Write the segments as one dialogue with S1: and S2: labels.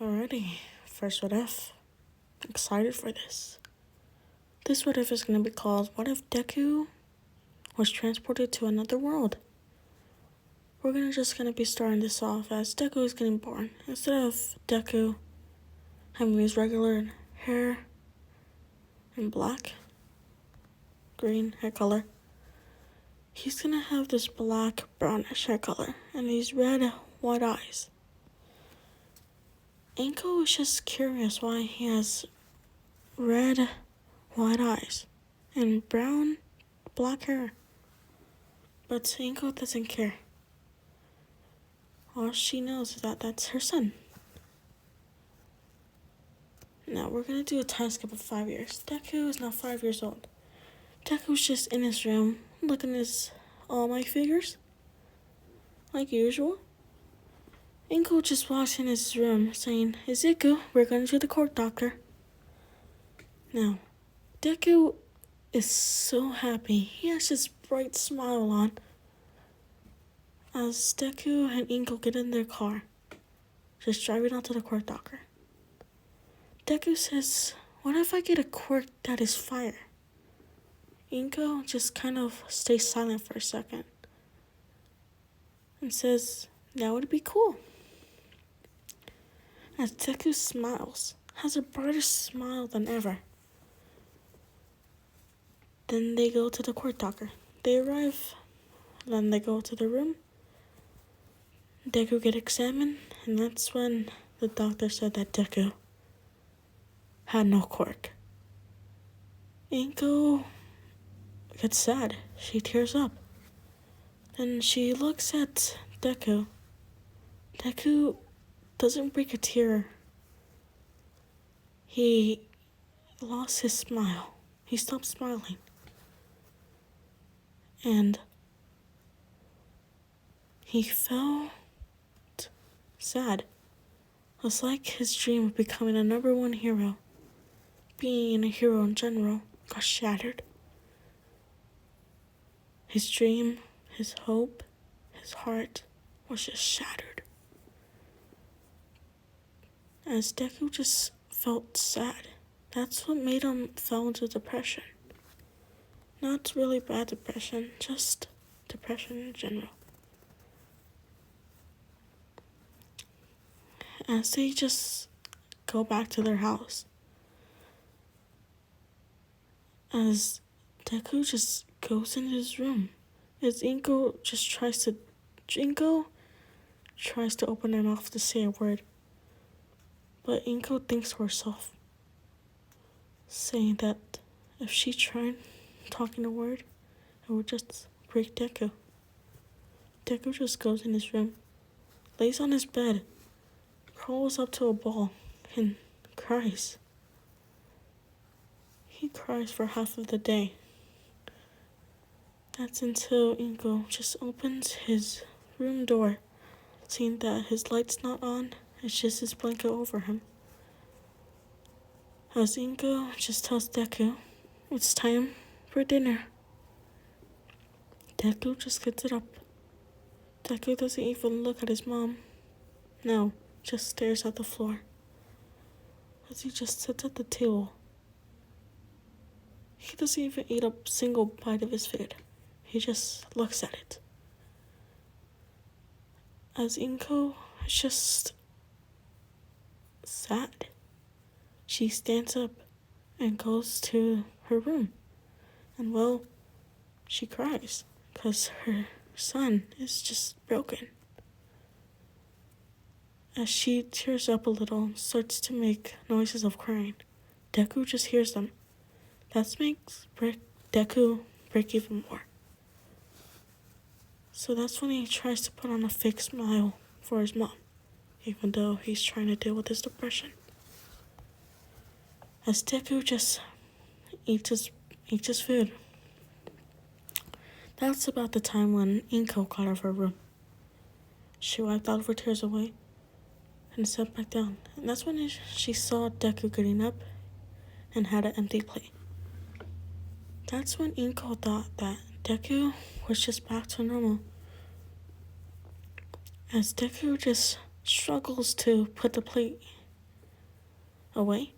S1: Alrighty, first what if. Excited for this. This what if is gonna be called What If Deku was transported to another world? We're gonna be starting this off as Deku is getting born. Instead of Deku having his regular hair and black, green hair color, he's gonna have this black brownish hair color and these red white eyes. Inko is just curious why he has red white eyes and brown black hair. But Inko doesn't care. All she knows is that that's her son. Now we're gonna do a time skip of 5 years. Deku is now 5 years old. Deku's just in his room looking at his all my figures. Like usual. Inko just walks in his room saying, Izuku, we're going to the court doctor. Now, Deku is so happy. He has this bright smile on as Deku and Inko get in their car, just driving out to the court doctor. Deku says, what if I get a quirk that is fire? Inko just kind of stays silent for a second and says, that would be cool. As Deku smiles, has a brighter smile than ever. Then they go to the court doctor. They arrive, then they go to the room. Deku get examined, and that's when the doctor said that Deku had no quirk. Inko gets sad. She tears up. Then she looks at Deku. Deku doesn't break a tear. He lost his smile. He stopped smiling. And he felt sad. It was like his dream of becoming a #1 hero, being a hero in general, got shattered. His dream, his hope, his heart was just shattered. As Deku just felt sad. That's what made him fall into depression. Not really bad depression, just depression in general. As they just go back to their house. As Deku just goes in his room. As Inko tries to open her mouth to say a word. But Inko thinks to herself, saying that if she tried talking a word, it would just break Deku. Deku just goes in his room, lays on his bed, crawls up to a ball, and cries. He cries for half of the day. That's until Inko just opens his room door, seeing that his light's not on, it's just his blanket over him. As Inko just tells Deku, it's time for dinner. Deku just gets it up. Deku doesn't even look at his mom. No, just stares at the floor. As he just sits at the table. He doesn't even eat a single bite of his food. He just looks at it. As Inko is just sad. She stands up and goes to her room. And well, she cries because her son is just broken. As she tears up a little and starts to make noises of crying, Deku just hears them. That makes Deku break even more. So that's when he tries to put on a fake smile for his mom, even though he's trying to deal with his depression. As Deku just eats his food. That's about the time when Inko got out of her room. She wiped all of her tears away and sat back down. And that's when she saw Deku getting up and had an empty plate. That's when Inko thought that Deku was just back to normal. As Deku just struggles to put the plate away.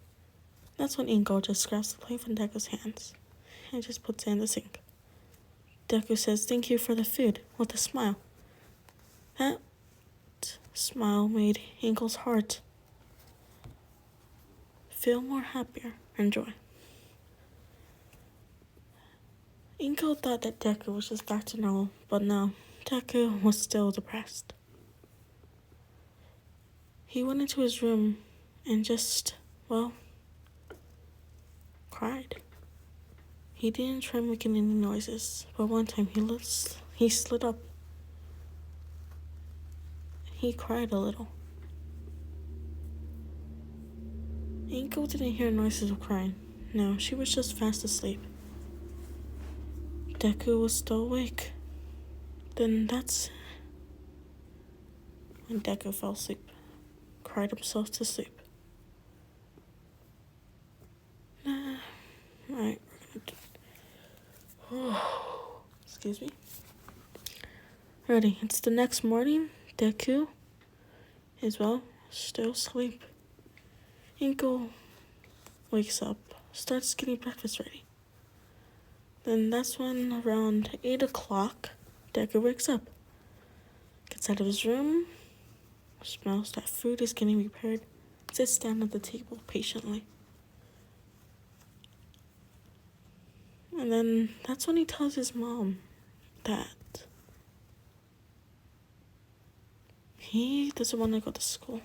S1: That's when Inko just grabs the plate from Deku's hands and just puts it in the sink. Deku says thank you for the food with a smile. That smile made Inko's heart feel more happier and joy. Inko thought that Deku was just back to normal, but no, Deku was still depressed. He went into his room and just, cried. He didn't try making any noises, but one time he slid up. He cried a little. Inko didn't hear noises of crying. No, she was just fast asleep. Deku was still awake. Then that's when Deku fell asleep, cried himself to sleep. Alright, excuse me. Ready, it's the next morning. Deku is, still asleep. Inko wakes up, starts getting breakfast ready. Then that's when around 8 o'clock, Deku wakes up, gets out of his room, smells that food is getting prepared, sits down at the table patiently. And then that's when he tells his mom that he doesn't want to go to school.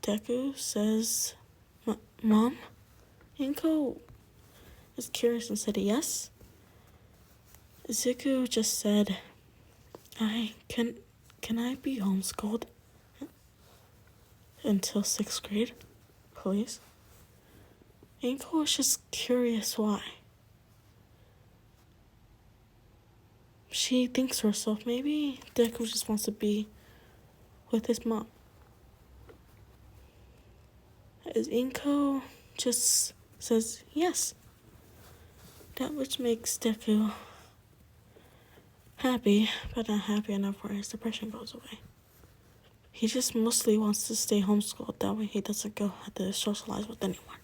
S1: Deku says, Mom? Inko is curious and said yes. Zuko just said, can I be homeschooled until 6th grade, please? Inko was just curious why. She thinks to herself, maybe Deku just wants to be with his mom. As Inko just says yes. That which makes Deku happy, but not happy enough where his depression goes away. He just mostly wants to stay homeschooled, that way he doesn't have to socialize with anyone.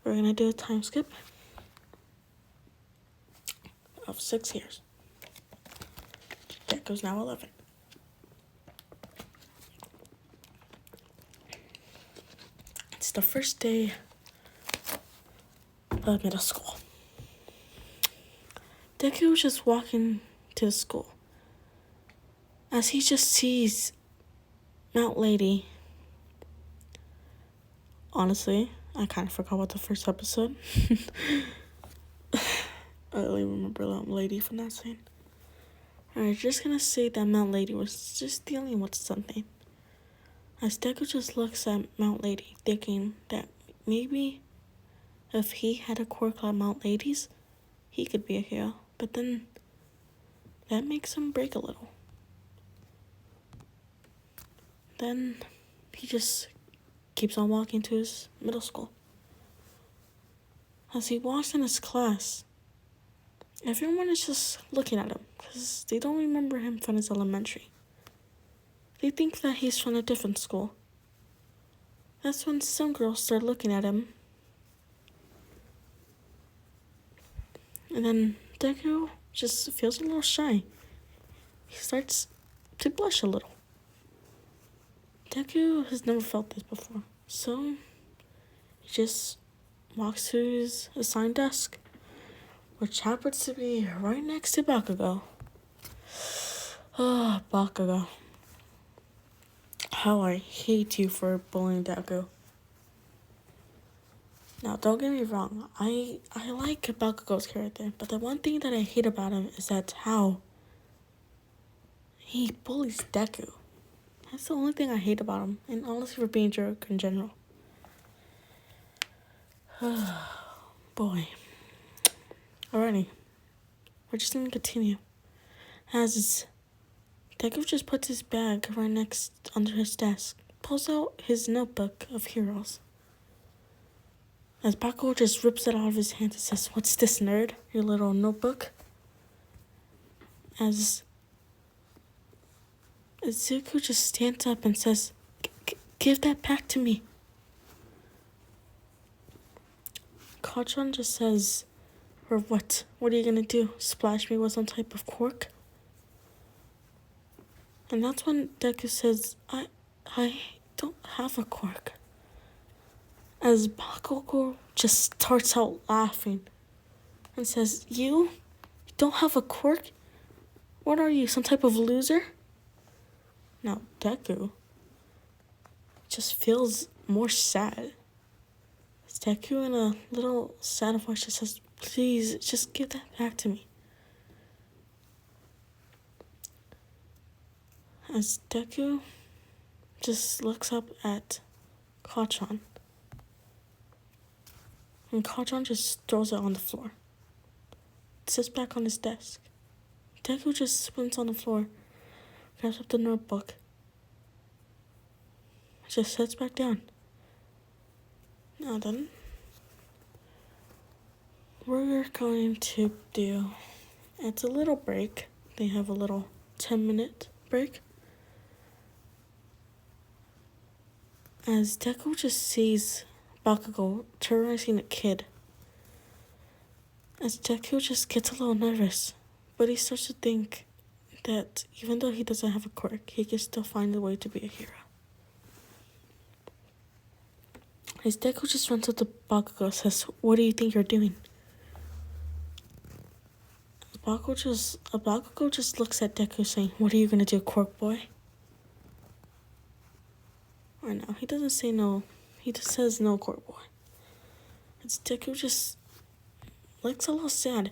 S1: We're gonna do a time skip of 6 years. Deku's now 11. It's the first day of middle school. Deku was just walking to the school as he just sees Mount Lady. Honestly, I kind of forgot about the first episode. I only remember Mount Lady from that scene. Alright, just gonna say that Mount Lady was just dealing with something. As Deku just looks at Mount Lady, thinking that maybe if he had a quirk like Mount Lady's, he could be a hero. But then that makes him break a little. Then he just keeps on walking to his middle school. As he walks in his class, everyone is just looking at him because they don't remember him from his elementary. They think that he's from a different school. That's when some girls start looking at him. And then Deku just feels a little shy. He starts to blush a little. Deku has never felt this before, so he just walks to his assigned desk, which happens to be right next to Bakugo. Bakugo. How I hate you for bullying Deku. Now, don't get me wrong, I like Bakugo's character, but the one thing that I hate about him is that how he bullies Deku. That's the only thing I hate about him, and honestly for being a jerk in general. Boy. Alrighty. We're just gonna continue. As Deku just puts his bag right next under his desk, pulls out his notebook of heroes. As Bakugo just rips it out of his hand and says, "What's this, nerd? Your little notebook?" As Zuko just stands up and says, give that back to me. Kachan just says, or what? What are you gonna do? Splash me with some type of cork? And that's when Deku says, I don't have a cork. As Bakugou just starts out laughing and says, You don't have a cork? What are you, some type of loser? Now, Deku just feels more sad. It's Deku in a little sad voice just says, Please, just give that back to me. As Deku just looks up at Kachan. And Kachan just throws it on the floor. It sits back on his desk. Deku just spins on the floor, grabs up the notebook, just sits back down. Now then, we're going to do, it's a little break. They have a little 10-minute break. As Deku just sees Bakugou terrorizing a kid. As Deku just gets a little nervous, but he starts to think that even though he doesn't have a quirk, he can still find a way to be a hero. As Deku just runs up to Bakugou and says, What do you think you're doing? Bakugou just looks at Deku saying, What are you gonna do, quirk boy? Or no, he doesn't say no. He just says no, quirk boy. As Deku just looks a little sad.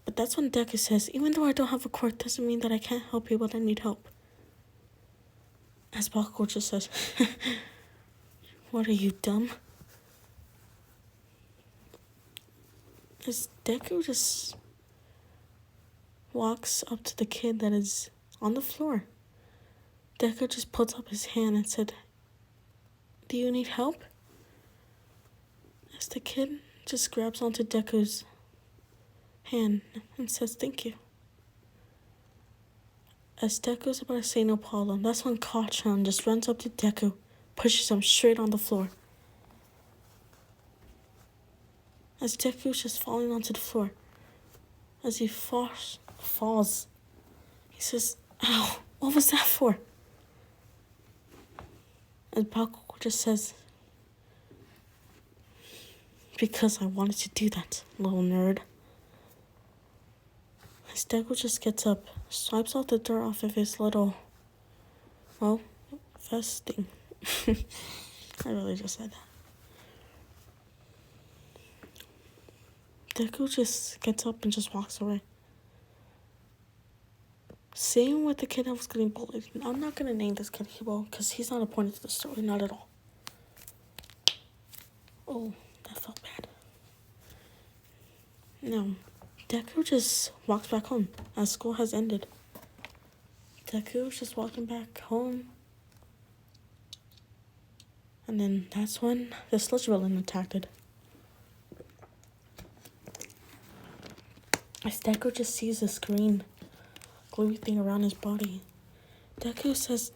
S1: But that's when Deku says, Even though I don't have a quirk, doesn't mean that I can't help people that need help. As Bakugou just says, What are you, dumb? As Deku just walks up to the kid that is on the floor. Deku just puts up his hand and said, Do you need help? As the kid just grabs onto Deku's hand and says, Thank you. As Deku's about to say no problem, that's when Kachan just runs up to Deku, pushes him straight on the floor. As Deku's just falling onto the floor, as he falls, he says, Ow, what was that for? And Bakugou just says, Because I wanted to do that, little nerd. As Deku just gets up, swipes off the dirt off of his little, vest thing. I really just said that. Deku just gets up and just walks away. Same with the kid that was getting bullied. I'm not going to name this kid Hebo because he's not a point to the story, not at all. Oh, that felt bad. No, Deku just walks back home as school has ended. Deku's just walking back home. And then that's when the sludge villain attacked it. As Deku just sees this green gluey thing around his body, Deku says,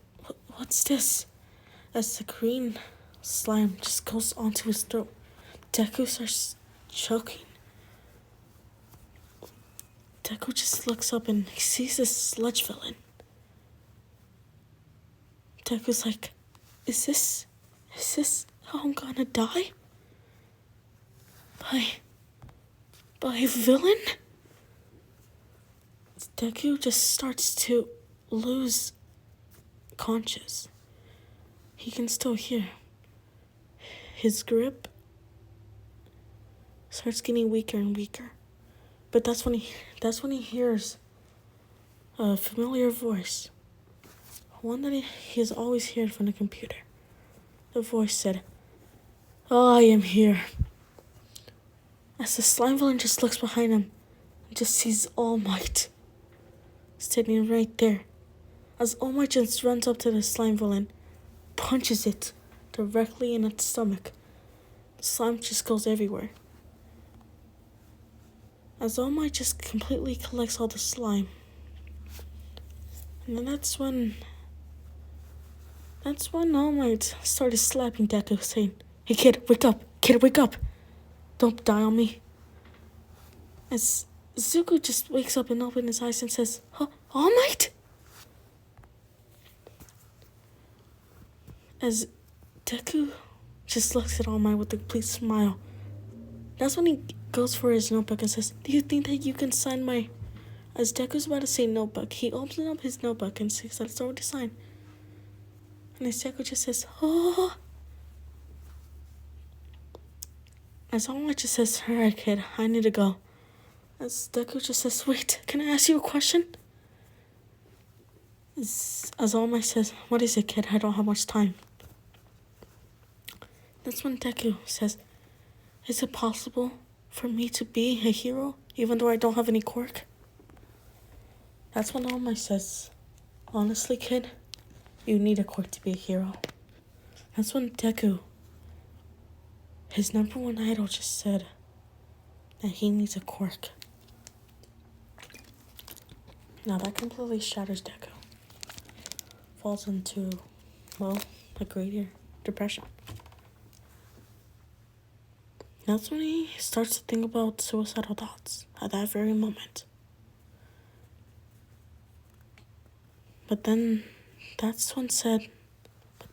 S1: What's this? As the green slime just goes onto his throat, Deku starts choking. Deku just looks up and he sees this sludge villain. Deku's like, Is this how I'm gonna die? By villain? Deku just starts to lose conscious. He can still hear. His grip starts getting weaker and weaker. But that's when he hears a familiar voice. One that he has always heard from the computer. The voice said, I am here. As the slime villain just looks behind him and just sees All Might standing right there. As All Might just runs up to the slime villain, punches it directly in its stomach. The slime just goes everywhere. As All Might just completely collects all the slime, And then that's when All Might started slapping Deku, saying, "Hey kid, wake up! Kid, wake up! Don't die on me." As Zuko just wakes up and opens his eyes and says, "Huh, All Might?" As Deku just looks at All Might with a complete smile. That's when he goes for his notebook and says, "Do you think that you can sign my..." As Deku's about to say notebook, he opens up his notebook and sees that it's already signed. And as Deku just says, "Oh." As All Might just says, "Alright kid, I need to go." As Deku just says, "Wait, can I ask you a question?" As All Might says, "What is it, kid? I don't have much time." That's when Deku says, "Is it possible for me to be a hero even though I don't have any quirk?" That's when All Might says, "Honestly, kid, you need a quirk to be a hero." That's when Deku, his number one idol, just said that he needs a quirk. Now that completely shatters Deku. Falls into, well, a greater depression. That's when he starts to think about suicidal thoughts at that very moment. But then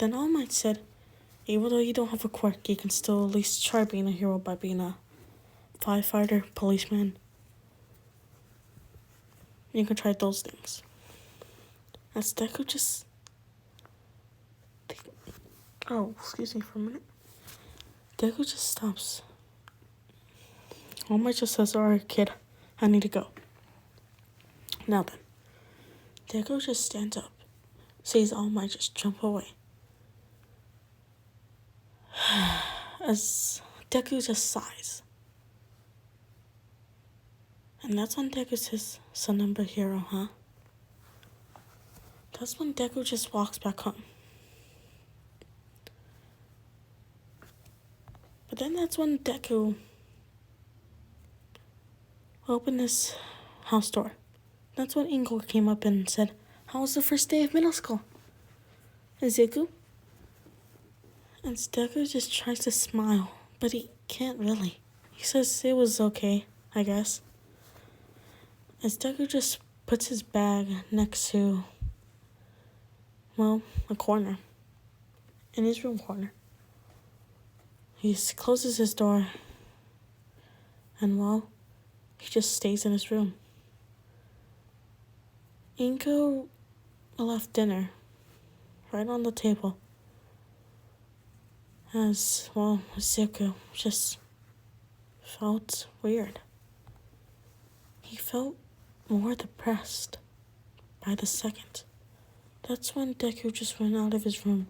S1: All Might said, even though you don't have a quirk, you can still at least try being a hero by being a firefighter, policeman. You can try those things. As Deku just... Oh, excuse me for a minute. Deku just stops. All Might just says, "Alright kid, I need to go." Now then, Deku just stands up, sees All Might just jump away. As Deku just sighs. And that's when Deku says, "So number hero, huh?" That's when Deku just walks back home. But then that's when Deku opened his house door. That's when Ingo came up and said, "How was the first day of middle school, Izuku?" And Deku just tries to smile, but he can't really. He says it was okay, I guess. As Deku just puts his bag next to, well, a corner. In his room corner. He closes his door. And, well, he just stays in his room. Inko left dinner right on the table. As, well, Zuko just felt weird. He felt more depressed by the second. That's when Deku just went out of his room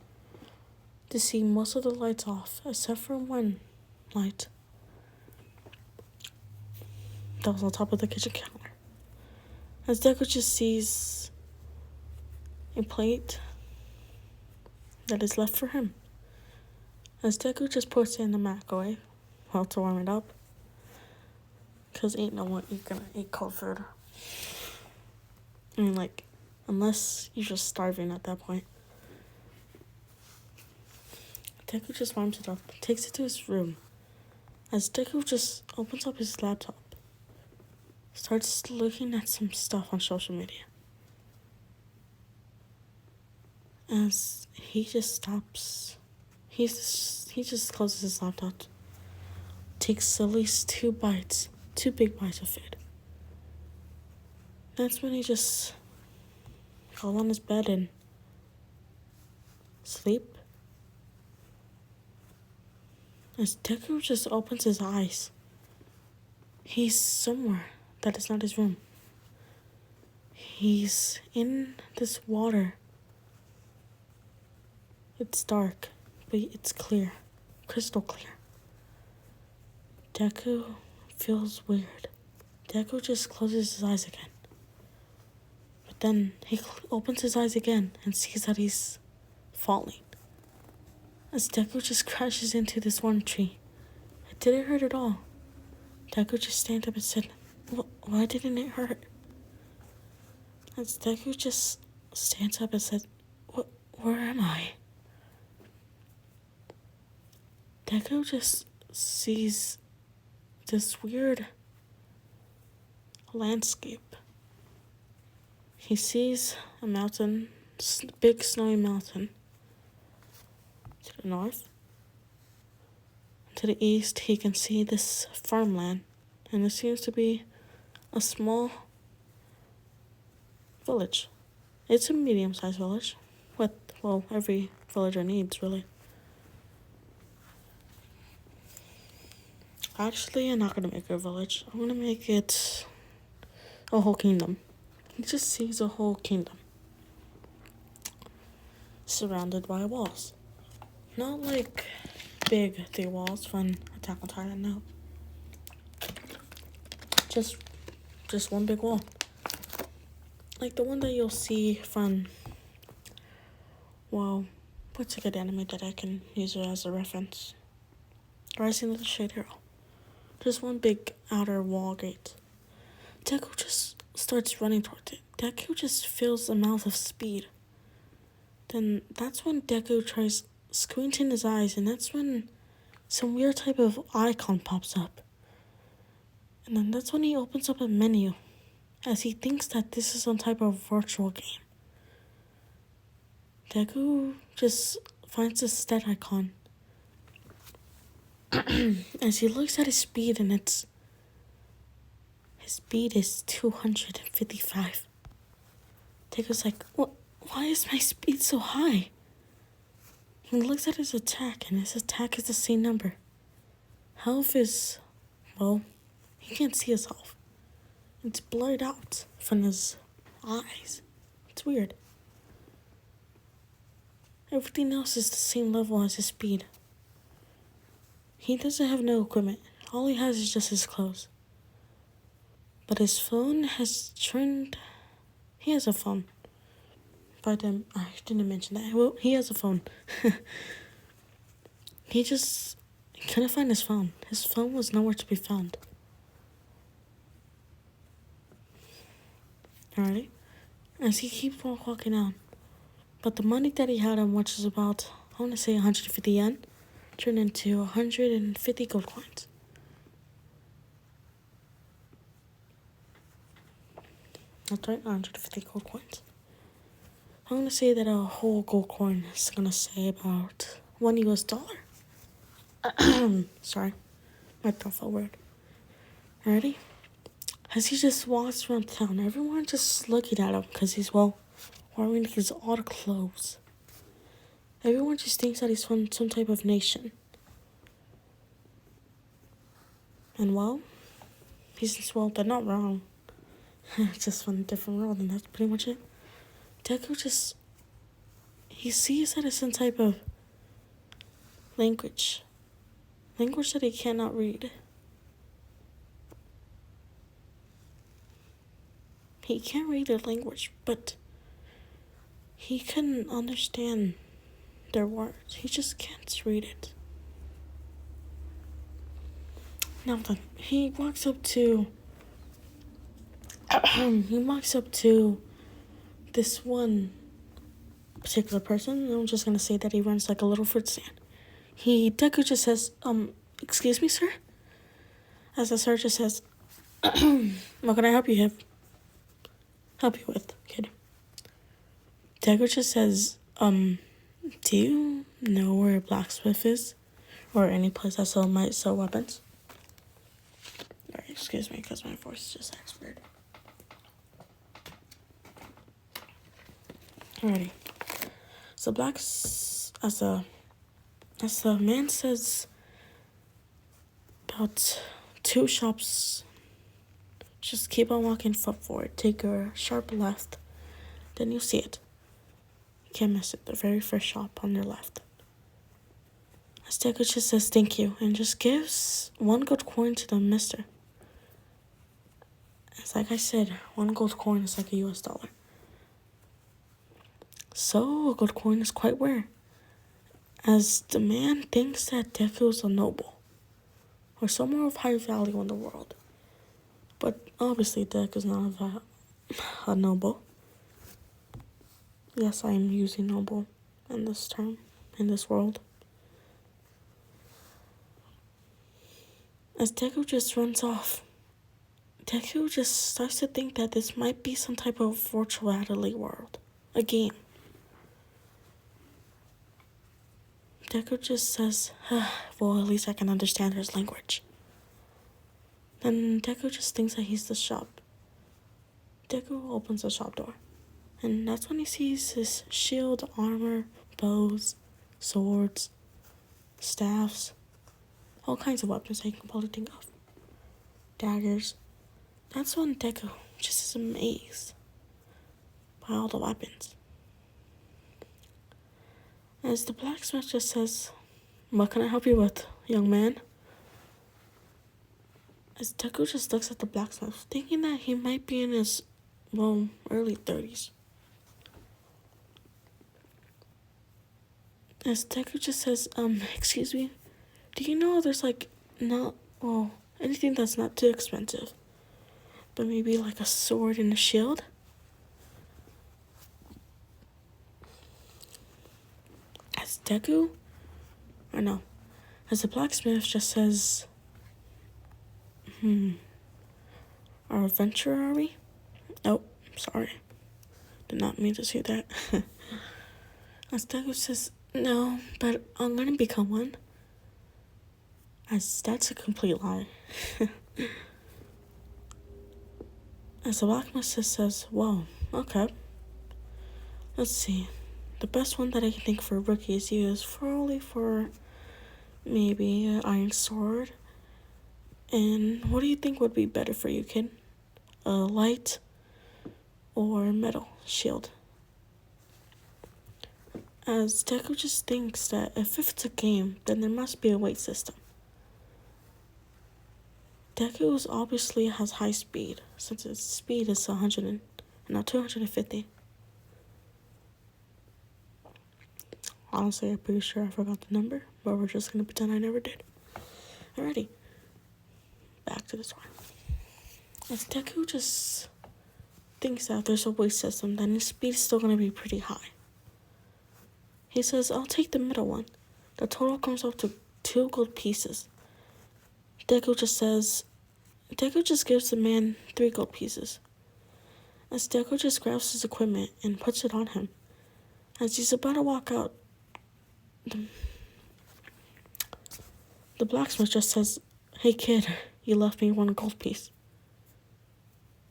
S1: to see most of the lights off, except for one light that was on top of the kitchen counter. As Deku just sees a plate that is left for him. As Deku just puts it in the microwave, well, to warm it up. Because ain't no one gonna eat cold food. I mean, like, unless you're just starving at that point. Deku just warms it up, takes it to his room. As Deku just opens up his laptop, starts looking at some stuff on social media. As he just stops, he just closes his laptop, takes at least 2 big bites of food. That's when he just fall on his bed and sleep. As Deku just opens his eyes, he's somewhere that is not his room. He's in this water. It's dark, but it's clear, crystal clear. Deku feels weird. Deku just closes his eyes again. But then he opens his eyes again and sees that he's falling. As Deku just crashes into this one tree. It didn't hurt at all. Deku just stands up and said, "Why didn't it hurt?" As Deku just stands up and says, where am I? Deku just sees this weird landscape. He sees a mountain, big snowy mountain. To the north, to the east, he can see this farmland, and it seems to be a small village. It's a medium-sized village, with, well, every villager needs, really. Actually, I'm not gonna make it a village. I'm gonna make it a whole kingdom. He just sees a whole kingdom surrounded by walls. Not like big thick walls from Attack on Titan, no. Just one big wall. Like the one that you'll see from, well, what's a good anime that I can use it as a reference? Rising of the Shade Hero. Just one big outer wall gate. Deku just starts running towards it. Deku just feels a amount of speed. Then that's when Deku tries squinting his eyes, and that's when some weird type of icon pops up. And then that's when he opens up a menu, as he thinks that this is some type of virtual game. Deku just finds a stat icon. As he looks at his speed, and his speed is 255. Deku's like, what? Why is my speed so high? He looks at his attack, and his attack is the same number. Health is, well, he can't see his health. It's blurred out from his eyes. It's weird. Everything else is the same level as his speed. He doesn't have no equipment. All he has is just his clothes. But his phone has turned... He has a phone. But I didn't mention that. Well, he has a phone. He couldn't find his phone. His phone was nowhere to be found. Alrighty. As he keeps walking out. But the money that he had on, which is about, I want to say 150 yen, turned into 150 gold coins. That's right, 150 gold coins. I'm going to say that a whole gold coin is going to say about $1 US. Sorry, my throat felt weird. Alrighty? As he just walks around town, everyone just looking at him because he's, well, wearing his odd clothes. Everyone just thinks that he's from some type of nation. And, well, they're not wrong. Just from a different world, and that's pretty much it. Deku he sees that it's some type of language that he cannot read. He can't read their language, but he can understand their words. He just can't read it. Now then, he walks up to this one particular person. I'm just gonna say that he runs like a little fruit stand. Deku just says, excuse me, sir? As the sir just says, what can I help you with, kid? Deku just says, do you know where a blacksmith is? Or any place that might sell weapons? Alright, excuse me, because my voice just acts weird. Alrighty. So as the man says about 2 shops, just keep on walking forward, take a sharp left, then you'll see it. You can't miss it, the very first shop on your left. As Deku just says thank you, and just gives 1 gold coin to the mister. It's like I said, 1 gold coin is like a US dollar. So, a gold coin is quite rare, as the man thinks that Deku is a noble, or someone of high value in the world. But obviously, Deku is not a noble. Yes, I am using noble in this term, in this world. As Deku just runs off, Deku just starts to think that this might be some type of virtual reality world. A game. Deku just says, well, at least I can understand his language. Then Deku just thinks that he's the shop. Deku opens the shop door. And that's when he sees his shield, armor, bows, swords, staffs, all kinds of weapons that you can probably think of. Daggers. That's when Deku just is amazed by all the weapons. As the blacksmith just says, "What can I help you with, young man?" As Deku just looks at the blacksmith, thinking that he might be in his, early 30s. As Deku just says, excuse me, do you know there's anything that's not too expensive, but maybe like a sword and a shield? As as the blacksmith just says, our adventurer, are we? Oh, sorry. Did not mean to say that. As Deku says, no, but I'm gonna become one. As that's a complete lie. As the blacksmith says, whoa, okay. Let's see. The best one that I can think for rookies use for maybe an iron sword. And what do you think would be better for you, kid? A light or metal shield? As Deku just thinks that if it's a game, then there must be a weight system. Deku obviously has high speed, since its speed is 250. Honestly, I'm pretty sure I forgot the number, but we're just gonna pretend I never did. Alrighty, back to the story. As Deku just thinks that if there's a weight system, then his speed is still gonna be pretty high. He says, I'll take the middle one. The total comes up to 2 gold pieces. Deku just gives the man 3 gold pieces. As Deku just grabs his equipment and puts it on him. As he's about to walk out, the blacksmith just says, hey kid, you left me 1 gold piece.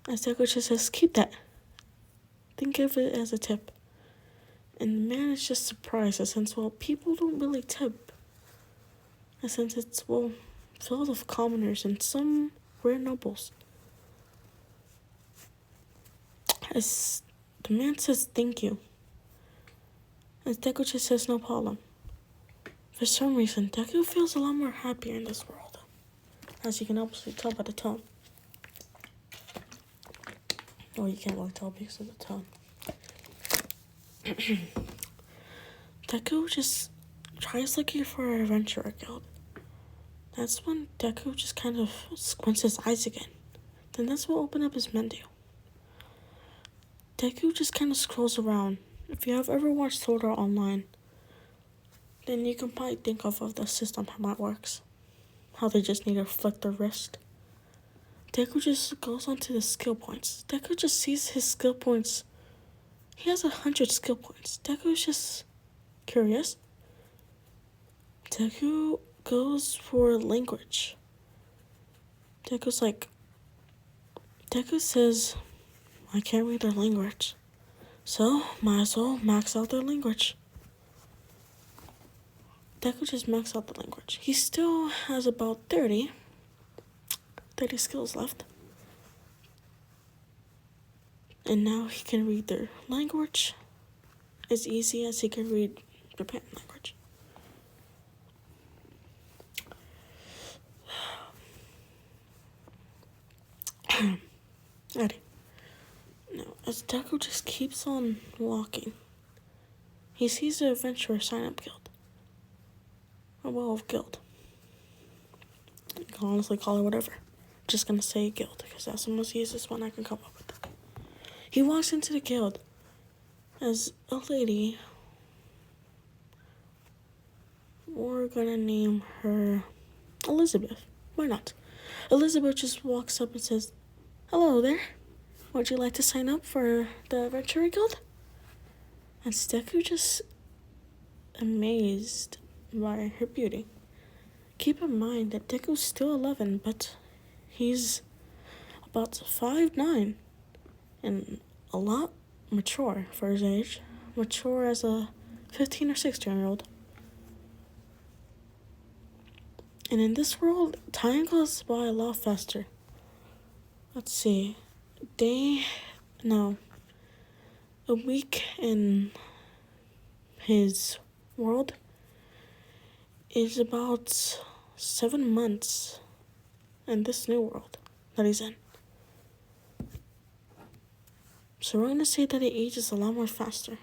S1: As Deku just says, keep that. Think of it as a tip. And the man is just surprised, since, people don't really tip. And since it's, filled with commoners and some rare nobles. As the man says, thank you. As Deku just says, no problem. For some reason, Deku feels a lot more happier in this world. As you can obviously tell by the tone. Oh, you can't really tell because of the tone. Deku just tries looking for an adventurer guild. That's when Deku just kind of squints his eyes again. Then that's what opened up his menu. Deku just kind of scrolls around. If you have ever watched Sword Art Online, then you can probably think of the system, how that works. How they just need to flick their wrist. Deku just goes onto the skill points. Deku just sees his skill points. He has 100 skill points. Deku's just curious. Deku goes for language. Deku says, I can't read their language, so might as well max out their language. Deku just maxed out the language. He still has about 30 skills left. And now he can read their language as easy as he can read Japan language. Ready. Now, as Deku just keeps on walking, he sees the Adventurer Sign-Up Guild. Guild. You can honestly call it whatever. Just gonna say guild, because that's the most easiest one I can come up with. He walks into the guild. as a lady, we're gonna name her Elizabeth. Why not? Elizabeth just walks up and says, "Hello there. Would you like to sign up for the Adventure Guild?" And Deku just amazed by her beauty. Keep in mind that Deku's still 11, but he's about 5'9" and a lot mature for his age. Mature as a 15 or 16-year-old. And in this world, time goes by a lot faster. Let's see. A week in his world is about 7 months in this new world that he's in. So we're gonna say that he ages a lot more faster.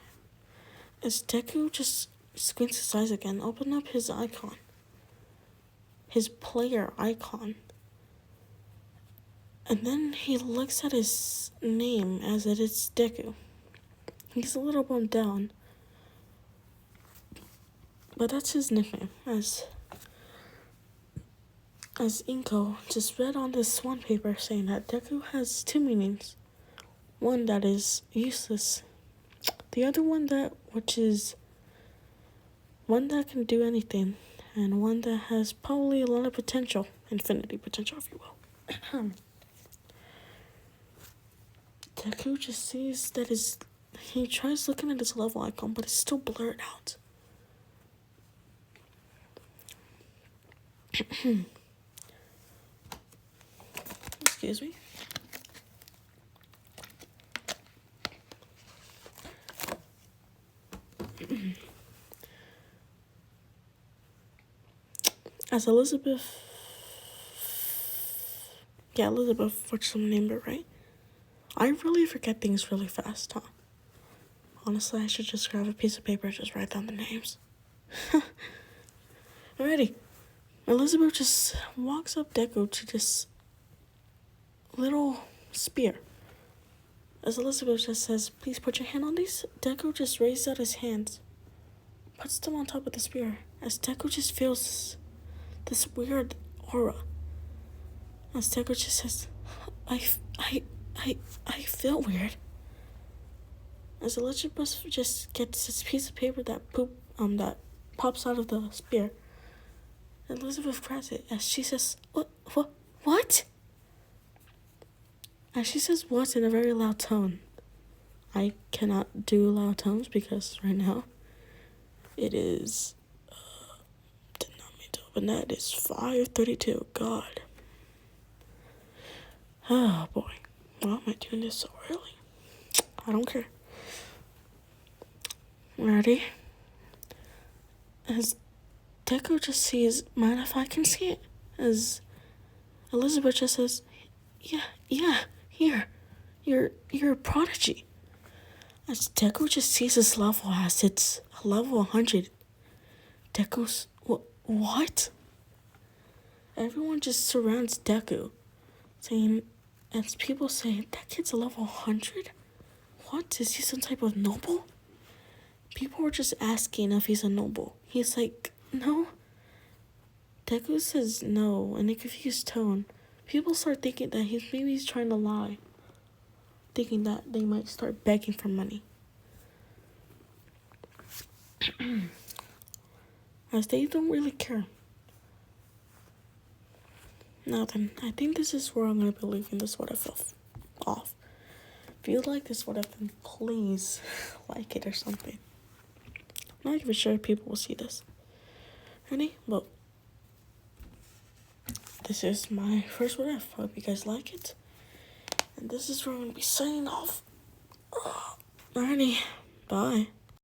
S1: As Deku just squints his eyes again, open up his icon. His player icon. And then he looks at his name as it is Deku. He's a little bummed down. But that's his nickname, as Inko just read on this one paper saying that Deku has 2 meanings. One that is useless. The other one which is one that can do anything. And one that has probably a lot of potential. Infinity potential, if you will. Deku just sees that he tries looking at his level icon, but it's still blurred out. Excuse me. As Elizabeth, which I'm named it right. I really forget things really fast, huh? Honestly, I should just grab a piece of paper and just write down the names. Alrighty. Elizabeth just walks up Deku to this little spear. As Elizabeth just says, "Please put your hand on these," Deku just raises out his hands, puts them on top of the spear, as Deku just feels this weird aura. As Deku just says, I feel weird. As Elizabeth just gets this piece of paper that pops out of the spear, Elizabeth grabs it as she says, What? As she says what in a very loud tone. I cannot do loud tones because right now it is, did not mean to open that. It's 5:32. God. Oh boy. Why am I doing this so early? I don't care. Ready? As Deku just sees, mind if I can see it? As Elizabeth just says, yeah, here. You're a prodigy. As Deku just sees his level as it's a level 100. Deku's, what? Everyone just surrounds Deku, saying, as people say, that kid's a level 100? What? Is he some type of noble? People were just asking if he's a noble. He's like, no. Deku says no in a confused tone. People start thinking that he's trying to lie. Thinking that they might start begging for money. As they don't really care. Now then, I think this is where I'm going to be leaving this what if off. If you like this what if, then please like it or something. I'm not even sure if people will see this. Ready? Well, this is my first what if. Hope you guys like it. And this is where I'm going to be signing off. Alrighty. Bye.